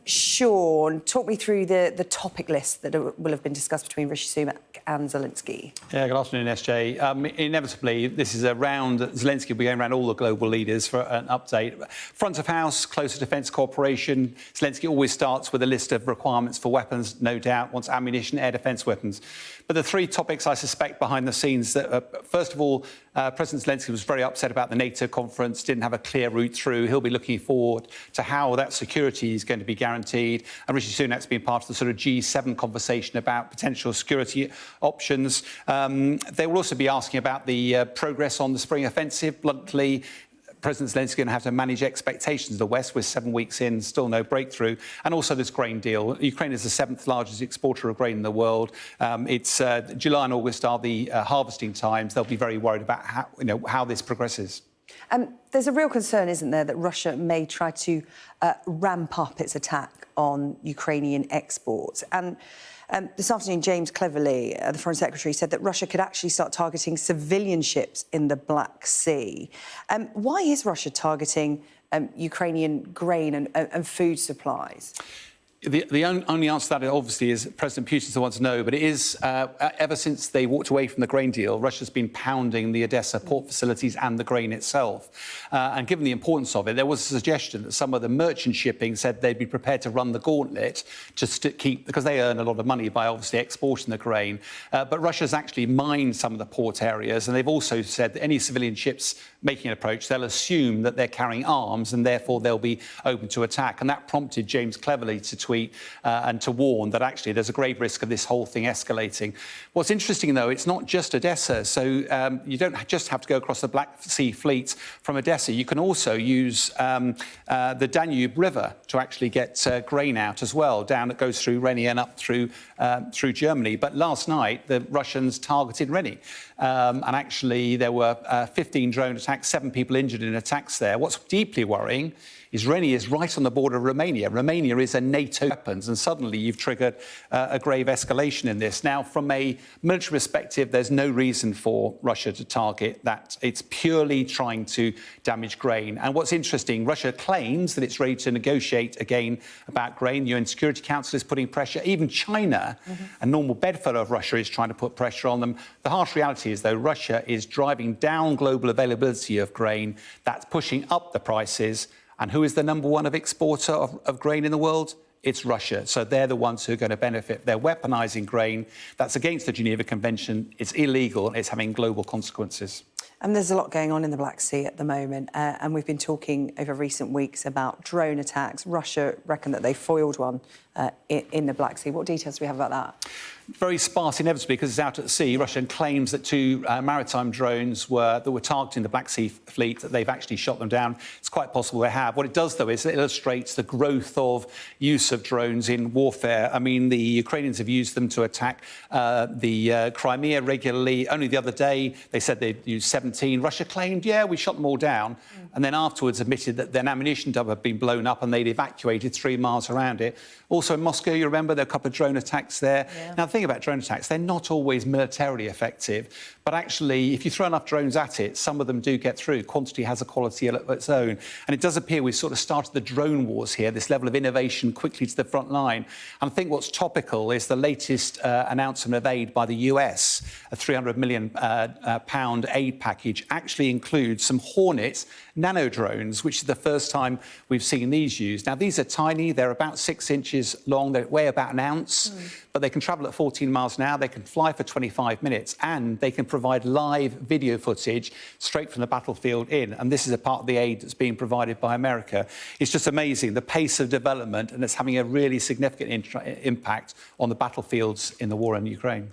Sean, talk me through the topic list that will have been discussed between Rishi Sunak and Zelensky. Yeah, good afternoon, SJ. Inevitably, this is a round that Zelensky will be going around all the global leaders for an update. Front of house, closer defence cooperation. Zelensky always starts with a list of requirements for weapons, no doubt, wants ammunition, air defence weapons. But the three topics I suspect behind the scenes, that, first of all, President Zelensky was very upset about the NATO conference, didn't have a clear route through. He'll be looking forward to how that security is going to be guaranteed. And Rishi Sunak's been part of the sort of G7 conversation about potential security options. They will also be asking about the progress on the spring offensive. Bluntly, President Zelensky is going to have to manage expectations of the West. We're 7 weeks in, still no breakthrough. And also this grain deal. Ukraine is the 7th largest exporter of grain in the world. July and August are the harvesting times. They'll be very worried about how this progresses. There's a real concern, isn't there, that Russia may try to ramp up its attack on Ukrainian exports. And this afternoon, James Cleverly, the Foreign Secretary, said that Russia could actually start targeting civilian ships in the Black Sea. Why is Russia targeting Ukrainian grain and food supplies? The only answer to that, obviously, is President Putin's the one to know, but it is, ever since they walked away from the grain deal, Russia's been pounding the Odessa port facilities and the grain itself. And given the importance of it, there was a suggestion that some of the merchant shipping said they'd be prepared to run the gauntlet just to keep, because they earn a lot of money by obviously exporting the grain. But Russia's actually mined some of the port areas, and they've also said that any civilian ships making an approach, they'll assume that they're carrying arms and therefore they'll be open to attack. And that prompted James Cleverly to tweet and to warn that actually there's a grave risk of this whole thing escalating. What's interesting, though, it's not just Odessa. So you don't just have to go across the Black Sea fleet from Odessa. You can also use the Danube River to actually get grain out as well. Down, it goes through Reni and up through Germany. But last night, the Russians targeted Reni. And actually, there were 15 drone attacks, 7 people injured in attacks there. What's deeply worrying is Reni is right on the border of Romania. Romania is a NATO weapons, and suddenly you've triggered a grave escalation in this. Now, from a military perspective, there's no reason for Russia to target that. It's purely trying to damage grain. And what's interesting, Russia claims that it's ready to negotiate again about grain. The UN Security Council is putting pressure. Even China, a normal bedfellow of Russia, is trying to put pressure on them. The harsh reality is, though, Russia is driving down global availability of grain. That's pushing up the prices. And who is the #1 exporter of grain in the world? It's Russia. So they're the ones who are going to benefit. They're weaponising grain. That's against the Geneva Convention. It's illegal. It's having global consequences. And there's a lot going on in the Black Sea at the moment. And we've been talking over recent weeks about drone attacks. Russia reckon that they foiled one in the Black Sea. What details do we have about that? Very sparse, inevitably, because it's out at sea. Russia claims that 2 maritime drones that were targeting the Black Sea fleet, that they've actually shot them down. It's quite possible they have. What it does, though, is it illustrates the growth of use of drones in warfare. I mean, the Ukrainians have used them to attack the Crimea regularly. Only the other day, they said they'd used 17. Russia claimed, yeah, we shot them all down. And then afterwards admitted that their ammunition dump had been blown up and they'd evacuated 3 miles around it. Also in Moscow, you remember, there were a couple of drone attacks there. Yeah. Now, the thing about drone attacks, they're not always militarily effective. But actually, if you throw enough drones at it, some of them do get through. Quantity has a quality of its own. And it does appear we've sort of started the drone wars here, this level of innovation quickly to the front line. And I think what's topical is the latest announcement of aid by the US, a £300 million aid package, actually includes some Hornet nano drones, which is the first time we've seen these used. Now, these are tiny. They're about 6 inches long. They weigh about an ounce, but they can travel at 14 miles an hour. They can fly for 25 minutes, and they can provide live video footage straight from the battlefield in. And this is a part of the aid that's being provided by America. It's just amazing, the pace of development, and it's having a really significant impact on the battlefields in the war in Ukraine.